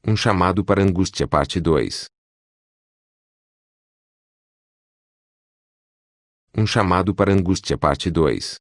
Um chamado para a angústia, parte 2. Um chamado para a angústia, parte 2.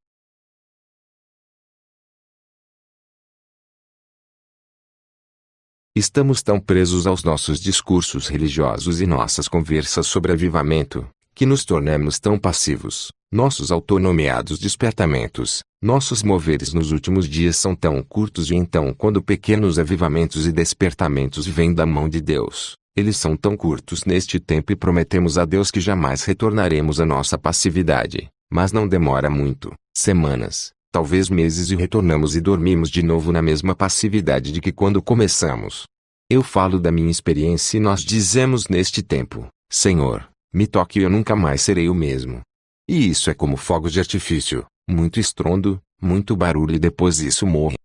Estamos tão presos aos nossos discursos religiosos e nossas conversas sobre avivamento, que nos tornamos tão passivos. Nossos autonomeados despertamentos, nossos moveres nos últimos dias são tão curtos e então quando pequenos avivamentos e despertamentos vêm da mão de Deus, eles são tão curtos neste tempo e prometemos a Deus que jamais retornaremos à nossa passividade, mas não demora muito, semanas, talvez meses e retornamos e dormimos de novo na mesma passividade de que quando começamos. Eu falo da minha experiência e nós dizemos neste tempo, Senhor, me toque e eu nunca mais serei o mesmo. E isso é como fogos de artifício, muito estrondo, muito barulho e depois isso morre.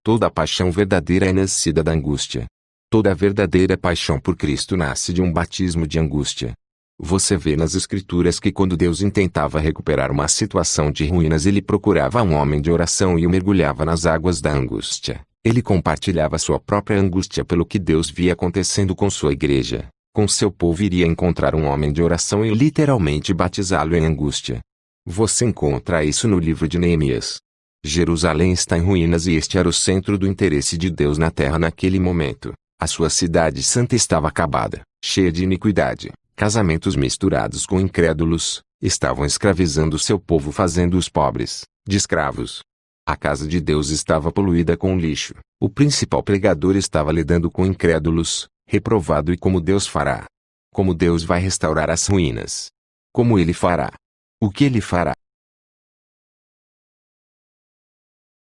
Toda paixão verdadeira é nascida da angústia. Toda verdadeira paixão por Cristo nasce de um batismo de angústia. Você vê nas Escrituras que quando Deus intentava recuperar uma situação de ruínas ele procurava um homem de oração e o mergulhava nas águas da angústia. Ele compartilhava sua própria angústia pelo que Deus via acontecendo com sua igreja. Com seu povo iria encontrar um homem de oração e literalmente batizá-lo em angústia. Você encontra isso no livro de Neemias. Jerusalém está em ruínas e este era o centro do interesse de Deus na terra naquele momento. A sua cidade santa estava acabada, cheia de iniquidade, casamentos misturados com incrédulos, estavam escravizando seu povo fazendo-os pobres, de escravos. A casa de Deus estava poluída com lixo, o principal pregador estava lidando com incrédulos, reprovado e como Deus fará? Como Deus vai restaurar as ruínas? Como Ele fará? O que Ele fará?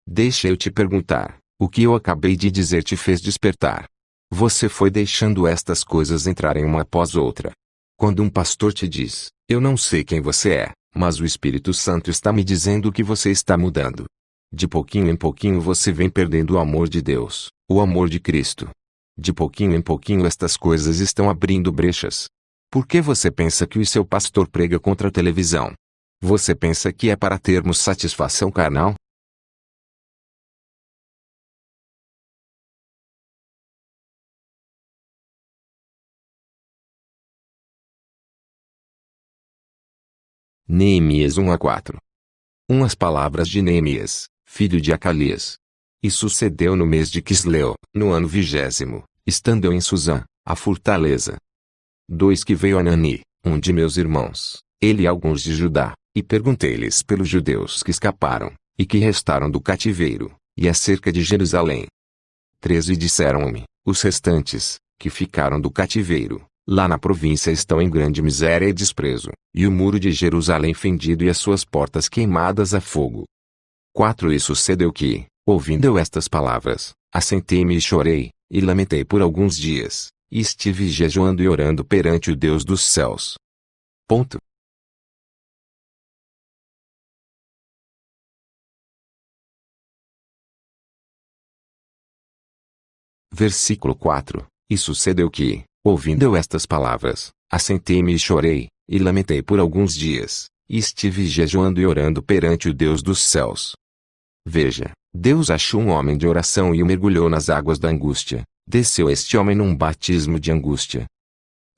Deixa eu te perguntar, o que eu acabei de dizer te fez despertar? Você foi deixando estas coisas entrarem uma após outra. Quando um pastor te diz, eu não sei quem você é, mas o Espírito Santo está me dizendo que você está mudando. De pouquinho em pouquinho você vem perdendo o amor de Deus, o amor de Cristo. De pouquinho em pouquinho estas coisas estão abrindo brechas. Por que você pensa que o seu pastor prega contra a televisão? Você pensa que é para termos satisfação carnal? Neemias 1-4. Umas palavras de Neemias, filho de Acalias. E sucedeu no mês de Quisleu, no ano 20º, estando eu em Susã, a fortaleza. 2 Que veio Anani, um de meus irmãos, ele e alguns de Judá, e perguntei-lhes pelos judeus que escaparam, e que restaram do cativeiro, e acerca de Jerusalém. 3 E disseram-me, os restantes, que ficaram do cativeiro, lá na província estão em grande miséria e desprezo, e o muro de Jerusalém fendido e as suas portas queimadas a fogo. 4 E sucedeu que, ouvindo eu estas palavras, assentei-me e chorei, e lamentei por alguns dias, e estive jejuando e orando perante o Deus dos céus. Ponto. Versículo 4. E sucedeu que, ouvindo eu estas palavras, assentei-me e chorei, e lamentei por alguns dias, e estive jejuando e orando perante o Deus dos céus. Veja, Deus achou um homem de oração e o mergulhou nas águas da angústia, desceu este homem num batismo de angústia.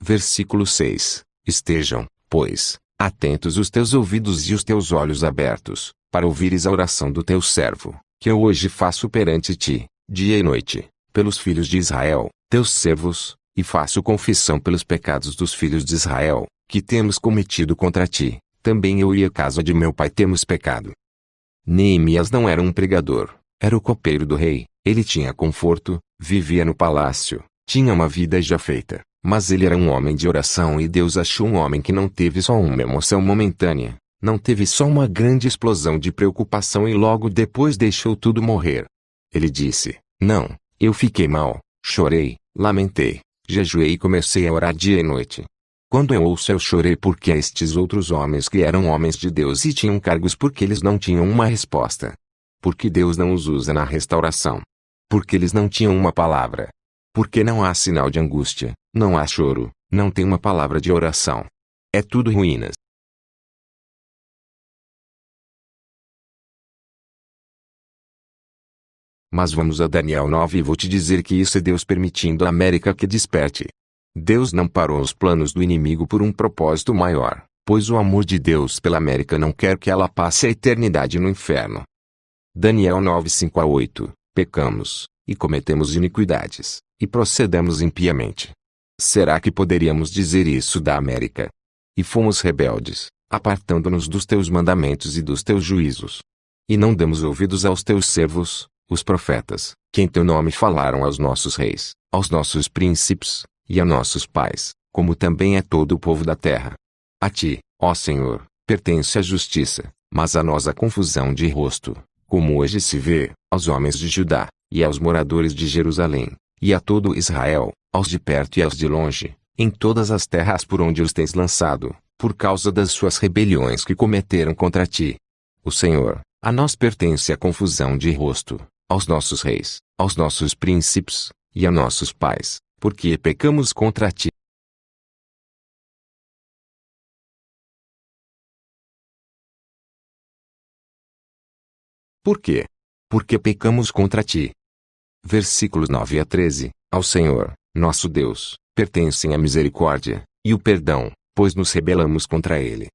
Versículo 6. Estejam, pois, atentos os teus ouvidos e os teus olhos abertos, para ouvires a oração do teu servo, que eu hoje faço perante ti, dia e noite, pelos filhos de Israel, teus servos, e faço confissão pelos pecados dos filhos de Israel, que temos cometido contra ti, também eu e a casa de meu pai temos pecado. Neemias não era um pregador, era o copeiro do rei, ele tinha conforto, vivia no palácio, tinha uma vida já feita, mas ele era um homem de oração e Deus achou um homem que não teve só uma emoção momentânea, não teve só uma grande explosão de preocupação e logo depois deixou tudo morrer. Ele disse, não, eu fiquei mal, chorei, lamentei, jejuei e comecei a orar dia e noite. Quando eu ouço eu chorei porque estes outros homens que eram homens de Deus e tinham cargos porque eles não tinham uma resposta. Porque Deus não os usa na restauração. Porque eles não tinham uma palavra. Porque não há sinal de angústia, não há choro, não tem uma palavra de oração. É tudo ruínas. Mas vamos a Daniel 9 e vou te dizer que isso é Deus permitindo à América que desperte. Deus não parou os planos do inimigo por um propósito maior, pois o amor de Deus pela América não quer que ela passe a eternidade no inferno. Daniel 9, 5-8. Pecamos, e cometemos iniquidades, e procedemos impiamente. Será que poderíamos dizer isso da América? E fomos rebeldes, apartando-nos dos teus mandamentos e dos teus juízos. E não demos ouvidos aos teus servos, os profetas, que em teu nome falaram aos nossos reis, aos nossos príncipes, e a nossos pais, como também a todo o povo da terra. A ti, ó Senhor, pertence a justiça, mas a nós a confusão de rosto, como hoje se vê, aos homens de Judá, e aos moradores de Jerusalém, e a todo Israel, aos de perto e aos de longe, em todas as terras por onde os tens lançado, por causa das suas rebeliões que cometeram contra ti. O Senhor, a nós pertence a confusão de rosto, aos nossos reis, aos nossos príncipes, e a nossos pais, porque pecamos contra ti. Por quê? Porque pecamos contra ti. Versículos 9-13. Ao Senhor, nosso Deus, pertencem a misericórdia, e o perdão, pois nos rebelamos contra ele.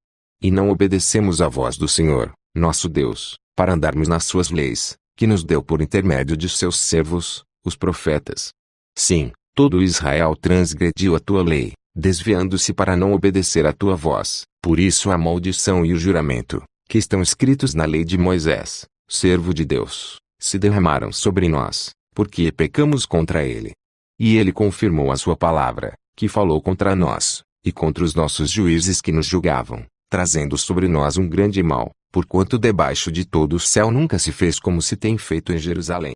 E não obedecemos à voz do Senhor, nosso Deus, para andarmos nas suas leis, que nos deu por intermédio de seus servos, os profetas. Sim, todo Israel transgrediu a tua lei, desviando-se para não obedecer à tua voz. Por isso a maldição e o juramento, que estão escritos na lei de Moisés, servo de Deus, se derramaram sobre nós, porque pecamos contra ele. E ele confirmou a sua palavra, que falou contra nós, e contra os nossos juízes que nos julgavam, trazendo sobre nós um grande mal, porquanto debaixo de todo o céu nunca se fez como se tem feito em Jerusalém.